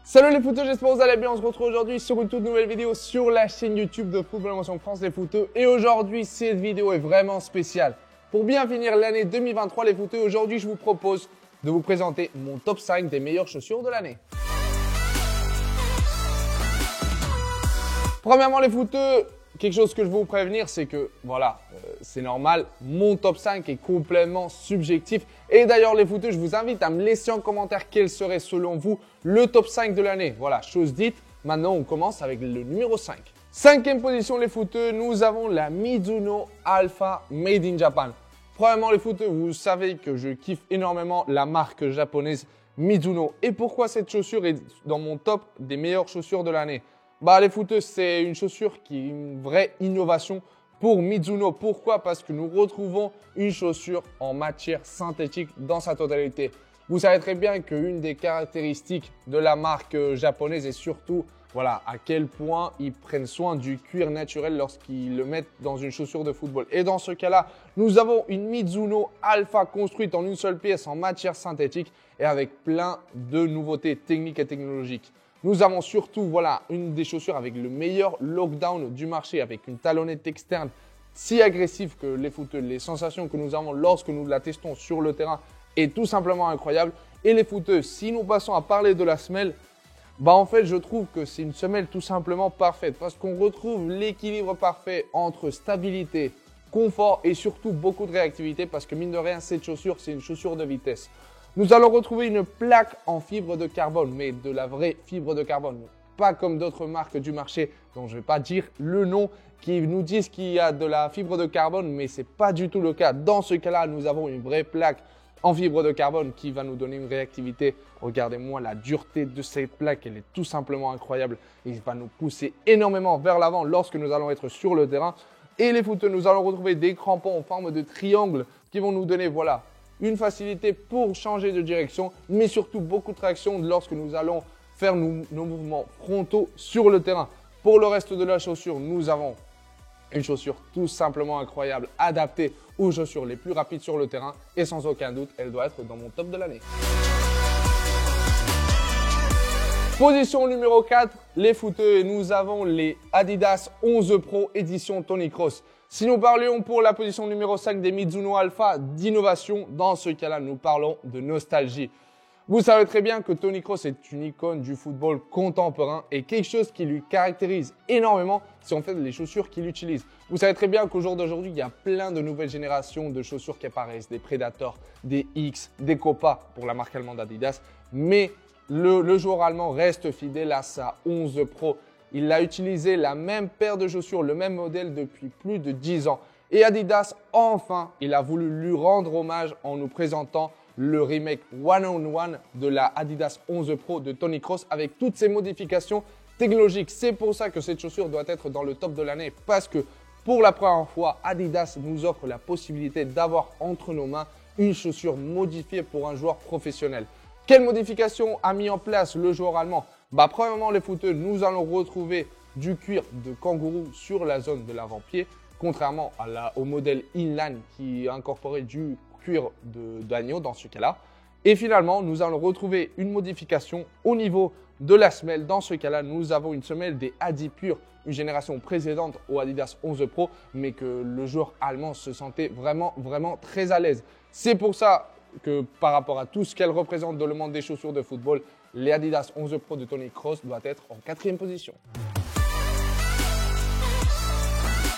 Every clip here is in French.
Salut les footeux, j'espère que vous allez bien. On se retrouve aujourd'hui sur une toute nouvelle vidéo sur la chaîne YouTube de Football Emotion France les footeux. Et aujourd'hui, cette vidéo est vraiment spéciale. Pour bien finir l'année 2023 les footeux, aujourd'hui je vous propose de vous présenter mon top 5 des meilleures chaussures de l'année. Premièrement les footeux, quelque chose que je veux vous prévenir, c'est que voilà, c'est normal, mon top 5 est complètement subjectif. Et d'ailleurs les footeux, je vous invite à me laisser en commentaire quel serait selon vous le top 5 de l'année. Voilà, chose dite, maintenant on commence avec le numéro 5. Cinquième position les footeux, nous avons la Mizuno Alpha Made in Japan. Premièrement les footeux, vous savez que je kiffe énormément la marque japonaise Mizuno. Et pourquoi cette chaussure est dans mon top des meilleures chaussures de l'année? Bah les footeux, c'est une chaussure qui est une vraie innovation pour Mizuno. Pourquoi? Parce que nous retrouvons une chaussure en matière synthétique dans sa totalité. Vous savez très bien qu'une des caractéristiques de la marque japonaise est surtout voilà, à quel point ils prennent soin du cuir naturel lorsqu'ils le mettent dans une chaussure de football. Et dans ce cas-là, nous avons une Mizuno Alpha construite en une seule pièce en matière synthétique et avec plein de nouveautés techniques et technologiques. Nous avons surtout voilà, une des chaussures avec le meilleur lockdown du marché, avec une talonnette externe si agressive que les footeux, les sensations que nous avons lorsque nous la testons sur le terrain est tout simplement incroyable. Et les footeux, si nous passons à parler de la semelle, bah en fait je trouve que c'est une semelle tout simplement parfaite parce qu'on retrouve l'équilibre parfait entre stabilité, confort et surtout beaucoup de réactivité parce que mine de rien cette chaussure c'est une chaussure de vitesse. Nous allons retrouver une plaque en fibre de carbone, mais de la vraie fibre de carbone. Pas comme d'autres marques du marché, dont je ne vais pas dire le nom, qui nous disent qu'il y a de la fibre de carbone, mais ce n'est pas du tout le cas. Dans ce cas-là, nous avons une vraie plaque en fibre de carbone qui va nous donner une réactivité. Regardez-moi la dureté de cette plaque, elle est tout simplement incroyable. Il va nous pousser énormément vers l'avant lorsque nous allons être sur le terrain. Et les footeux, nous allons retrouver des crampons en forme de triangle qui vont nous donner, voilà, une facilité pour changer de direction, mais surtout beaucoup de traction lorsque nous allons faire nos mouvements frontaux sur le terrain. Pour le reste de la chaussure, nous avons une chaussure tout simplement incroyable, adaptée aux chaussures les plus rapides sur le terrain et sans aucun doute, elle doit être dans mon top de l'année. Position numéro 4, les footeux, et nous avons les Adidas 11 Pro édition Tony Cross. Si nous parlions pour la position numéro 5 des Mizuno Alpha d'innovation, dans ce cas-là, nous parlons de nostalgie. Vous savez très bien que Tony Cross est une icône du football contemporain et quelque chose qui lui caractérise énormément, c'est en fait les chaussures qu'il utilise. Vous savez très bien qu'au jour d'aujourd'hui, il y a plein de nouvelles générations de chaussures qui apparaissent, des Predator, des X, des Copa pour la marque allemande Adidas, mais le joueur allemand reste fidèle à sa 11 Pro. Il a utilisé la même paire de chaussures, le même modèle depuis plus de 10 ans. Et Adidas, enfin, il a voulu lui rendre hommage en nous présentant le remake one-on-one de la Adidas 11 Pro de Tony Cross avec toutes ses modifications technologiques. C'est pour ça que cette chaussure doit être dans le top de l'année parce que pour la première fois, Adidas nous offre la possibilité d'avoir entre nos mains une chaussure modifiée pour un joueur professionnel. Quelle modification a mis en place le joueur allemand? Bah, premièrement, les footeux, nous allons retrouver du cuir de kangourou sur la zone de l'avant-pied, contrairement au modèle Inline qui incorporait du cuir d'agneau dans ce cas-là. Et finalement, nous allons retrouver une modification au niveau de la semelle. Dans ce cas-là, nous avons une semelle des Adipure, une génération précédente au Adidas 11 Pro, mais que le joueur allemand se sentait vraiment très à l'aise. C'est pour ça que par rapport à tout ce qu'elle représente dans le monde des chaussures de football, les Adidas 11 Pro de Tony Cross doivent être en 4e position.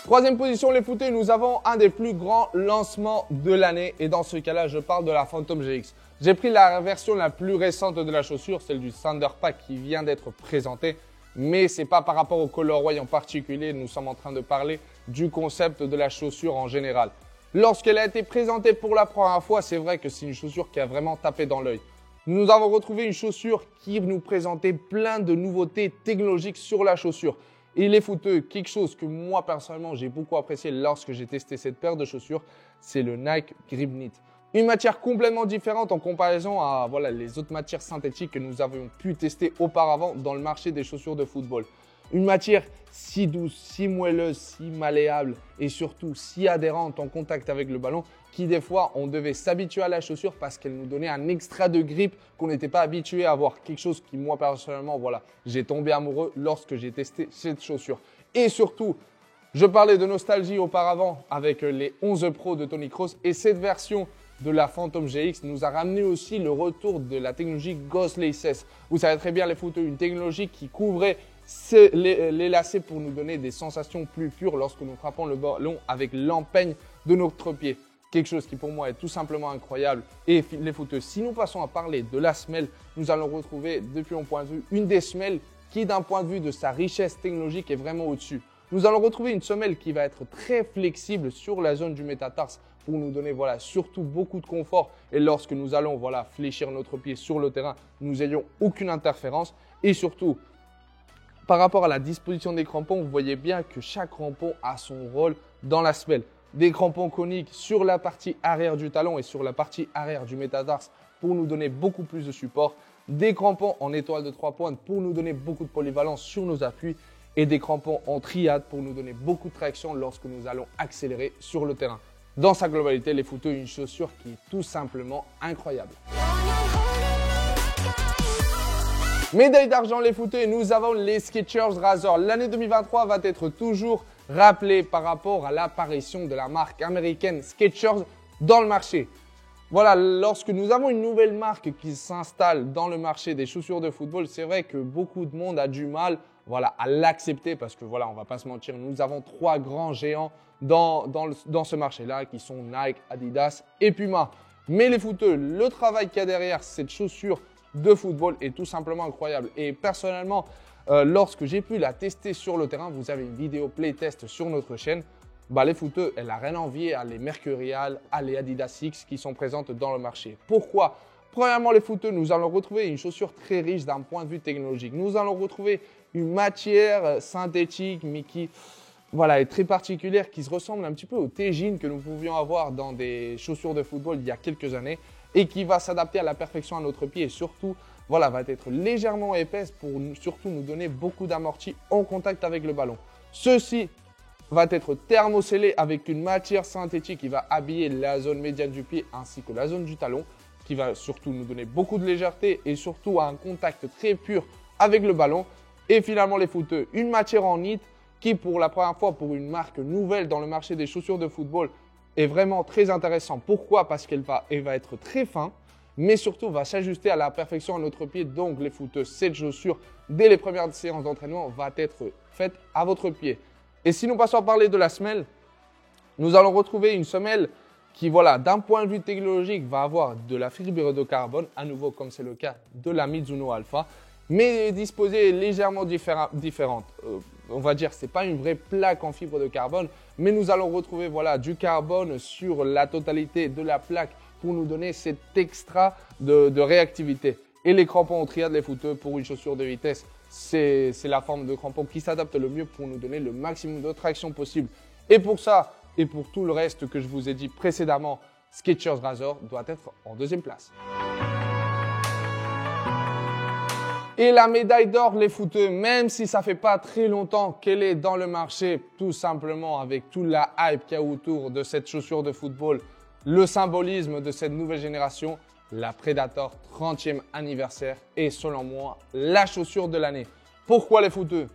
Troisième position, les footeux, nous avons un des plus grands lancements de l'année et dans ce cas-là, je parle de la Phantom GX. J'ai pris la version la plus récente de la chaussure, celle du Thunder Pack qui vient d'être présentée, mais ce n'est pas par rapport au colorway en particulier, nous sommes en train de parler du concept de la chaussure en général. Lorsqu'elle a été présentée pour la première fois, c'est vrai que c'est une chaussure qui a vraiment tapé dans l'œil. Nous avons retrouvé une chaussure qui nous présentait plein de nouveautés technologiques sur la chaussure. Et les footeux, quelque chose que moi personnellement j'ai beaucoup apprécié lorsque j'ai testé cette paire de chaussures, c'est le Nike Grip Knit. Une matière complètement différente en comparaison à voilà, les autres matières synthétiques que nous avions pu tester auparavant dans le marché des chaussures de football. Une matière si douce, si moelleuse, si malléable et surtout si adhérente en contact avec le ballon qui des fois on devait s'habituer à la chaussure parce qu'elle nous donnait un extra de grip qu'on n'était pas habitué à avoir. Quelque chose qui moi personnellement, voilà, j'ai tombé amoureux lorsque j'ai testé cette chaussure. Et surtout, je parlais de nostalgie auparavant avec les 11 Pro de Tony Kroos et cette version de la Phantom GX nous a ramené aussi le retour de la technologie Ghost Laces. Vous savez très bien les footeux, une technologie qui couvrait les lacets pour nous donner des sensations plus pures lorsque nous frappons le ballon avec l'empeigne de notre pied. Quelque chose qui pour moi est tout simplement incroyable. Et les footeux, si nous passons à parler de la semelle, nous allons retrouver depuis mon point de vue une des semelles qui d'un point de vue de sa richesse technologique est vraiment au-dessus. Nous allons retrouver une semelle qui va être très flexible sur la zone du métatarse pour nous donner voilà, surtout beaucoup de confort. Et lorsque nous allons voilà, fléchir notre pied sur le terrain, nous n'ayons aucune interférence. Et surtout, par rapport à la disposition des crampons, vous voyez bien que chaque crampon a son rôle dans la semelle. Des crampons coniques sur la partie arrière du talon et sur la partie arrière du métatarse pour nous donner beaucoup plus de support. Des crampons en étoile de 3 pointes pour nous donner beaucoup de polyvalence sur nos appuis. Et des crampons en triade pour nous donner beaucoup de traction lorsque nous allons accélérer sur le terrain. Dans sa globalité, les footeux, une chaussure qui est tout simplement incroyable. Médaille d'argent les footeux, nous avons les Skechers Razor. L'année 2023 va être toujours rappelée par rapport à l'apparition de la marque américaine Skechers dans le marché. Voilà, lorsque nous avons une nouvelle marque qui s'installe dans le marché des chaussures de football, c'est vrai que beaucoup de monde a du mal voilà, à l'accepter parce que voilà, on va pas se mentir, nous avons 3 grands géants dans ce marché-là qui sont Nike, Adidas et Puma. Mais les footeux, le travail qu'il y a derrière cette chaussure de football est tout simplement incroyable. Et personnellement, lorsque j'ai pu la tester sur le terrain, vous avez une vidéo playtest sur notre chaîne. Les footeux, elle n'a rien à envier à les Mercurial, à les Adidas X qui sont présentes dans le marché. Pourquoi? Premièrement, les footeux, nous allons retrouver une chaussure très riche d'un point de vue technologique. Nous allons retrouver une matière synthétique, mais qui voilà, est très particulière, qui se ressemble un petit peu au T-Jean que nous pouvions avoir dans des chaussures de football il y a quelques années et qui va s'adapter à la perfection à notre pied et surtout voilà, va être légèrement épaisse pour surtout nous donner beaucoup d'amorti en contact avec le ballon. Ceci va être thermocellé avec une matière synthétique qui va habiller la zone médiane du pied ainsi que la zone du talon, qui va surtout nous donner beaucoup de légèreté et surtout un contact très pur avec le ballon. Et finalement les footeux, une matière en knit qui pour la première fois pour une marque nouvelle dans le marché des chaussures de football est vraiment très intéressant. Pourquoi? Parce qu'elle va être très fin, mais surtout va s'ajuster à la perfection à notre pied. Donc les footeux, cette chaussure, dès les premières séances d'entraînement, va être faite à votre pied. Et si nous passons à parler de la semelle, nous allons retrouver une semelle qui, voilà, d'un point de vue technologique, va avoir de la fibre de carbone, à nouveau comme c'est le cas de la Mizuno Alpha, mais disposée légèrement différente. On va dire, ce n'est pas une vraie plaque en fibre de carbone, mais nous allons retrouver voilà, du carbone sur la totalité de la plaque pour nous donner cet extra de réactivité. Et les crampons en triade, les footeux, pour une chaussure de vitesse, c'est la forme de crampon qui s'adapte le mieux pour nous donner le maximum de traction possible. Et pour ça, et pour tout le reste que je vous ai dit précédemment, Skechers Razor doit être en deuxième place. Et la médaille d'or, les footeux, même si ça fait pas très longtemps qu'elle est dans le marché, tout simplement avec toute la hype qu'il y a autour de cette chaussure de football, le symbolisme de cette nouvelle génération, la Predator 30e anniversaire est selon moi la chaussure de l'année. Pourquoi les footeux?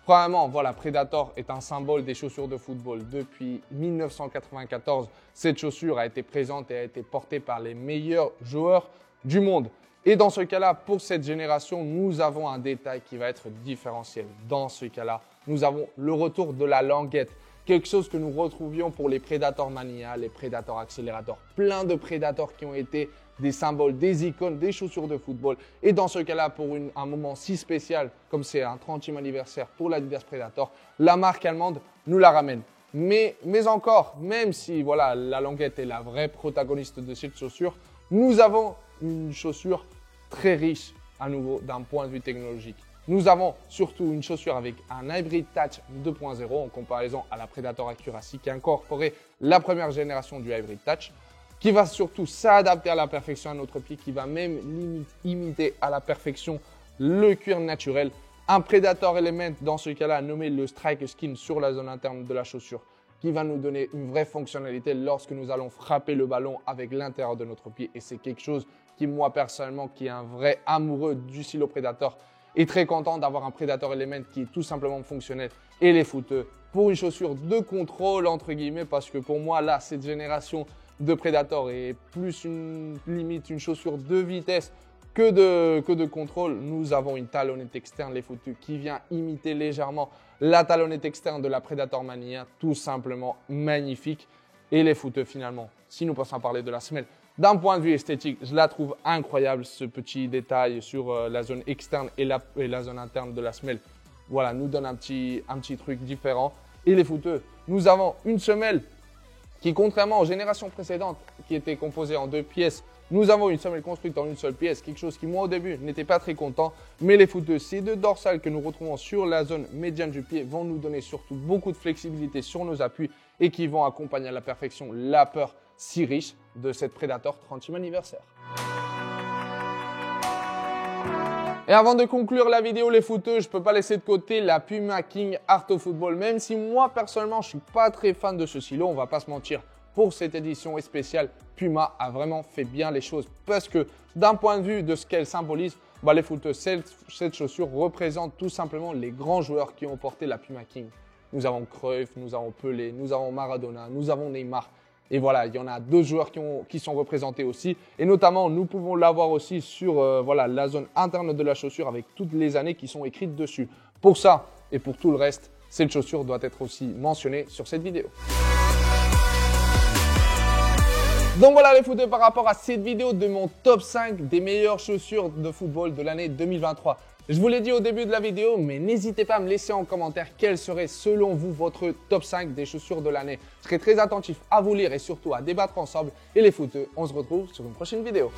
Premièrement, voilà, Predator est un symbole des chaussures de football. Depuis 1994, cette chaussure a été présente et a été portée par les meilleurs joueurs du monde. Et dans ce cas-là, pour cette génération, nous avons un détail qui va être différentiel. Dans ce cas-là, nous avons le retour de la languette. Quelque chose que nous retrouvions pour les Predator Mania, les Predator Accelerator. Plein de Predators qui ont été des symboles, des icônes, des chaussures de football. Et dans ce cas-là, pour un moment si spécial, comme c'est un 30e anniversaire pour l'Adidas Predator, la marque allemande nous la ramène. Mais encore, même si voilà, la languette est la vraie protagoniste de cette chaussure, nous avons une chaussure très riche à nouveau d'un point de vue technologique. Nous avons surtout une chaussure avec un Hybrid Touch 2.0 en comparaison à la Predator Accuracy qui a incorporé la première génération du Hybrid Touch, qui va surtout s'adapter à la perfection à notre pied, qui va même imiter à la perfection le cuir naturel un Predator Element, dans ce cas-là, nommé le Strike Skin sur la zone interne de la chaussure, qui va nous donner une vraie fonctionnalité lorsque nous allons frapper le ballon avec l'intérieur de notre pied. Et c'est quelque chose qui, moi personnellement, qui est un vrai amoureux du Silo Predator, est très content d'avoir un Predator Element qui est tout simplement fonctionnel. Et les footeux, pour une chaussure de contrôle, entre guillemets, parce que pour moi, là, cette génération de Predator est plus limite une chaussure de vitesse que de contrôle. Nous avons une talonnette externe, les footeux, qui vient imiter légèrement la talonnette externe de la Predator Mania, tout simplement magnifique. Et les footeux, finalement, si nous passons à parler de la semelle, d'un point de vue esthétique, je la trouve incroyable, ce petit détail sur la zone externe et la zone interne de la semelle. Voilà, nous donne un petit truc différent. Et les footeux, nous avons une semelle qui, contrairement aux générations précédentes, qui était composée en 2 pièces, nous avons une semelle construite en une seule pièce, quelque chose qui, moi, au début, n'était pas très content. Mais les footeux, ces 2 dorsales que nous retrouvons sur la zone médiane du pied vont nous donner surtout beaucoup de flexibilité sur nos appuis et qui vont accompagner à la perfection la peur si riche de cette Predator 30e anniversaire. Et avant de conclure la vidéo, les footeux, je ne peux pas laisser de côté la Puma King Art of Football. Même si moi, personnellement, je ne suis pas très fan de ce silo, on ne va pas se mentir. Pour cette édition spéciale, Puma a vraiment fait bien les choses parce que d'un point de vue de ce qu'elle symbolise, les footeux, cette chaussure représente tout simplement les grands joueurs qui ont porté la Puma King. Nous avons Cruyff, nous avons Pelé, nous avons Maradona, nous avons Neymar. Et voilà, il y en a 2 joueurs qui sont représentés aussi. Et notamment, nous pouvons l'avoir aussi sur la zone interne de la chaussure avec toutes les années qui sont écrites dessus. Pour ça et pour tout le reste, cette chaussure doit être aussi mentionnée sur cette vidéo. Donc voilà les footeux par rapport à cette vidéo de mon top 5 des meilleures chaussures de football de l'année 2023. Je vous l'ai dit au début de la vidéo, mais n'hésitez pas à me laisser en commentaire quel serait selon vous votre top 5 des chaussures de l'année. Je serai très attentif à vous lire et surtout à débattre ensemble. Et les footeux, on se retrouve sur une prochaine vidéo.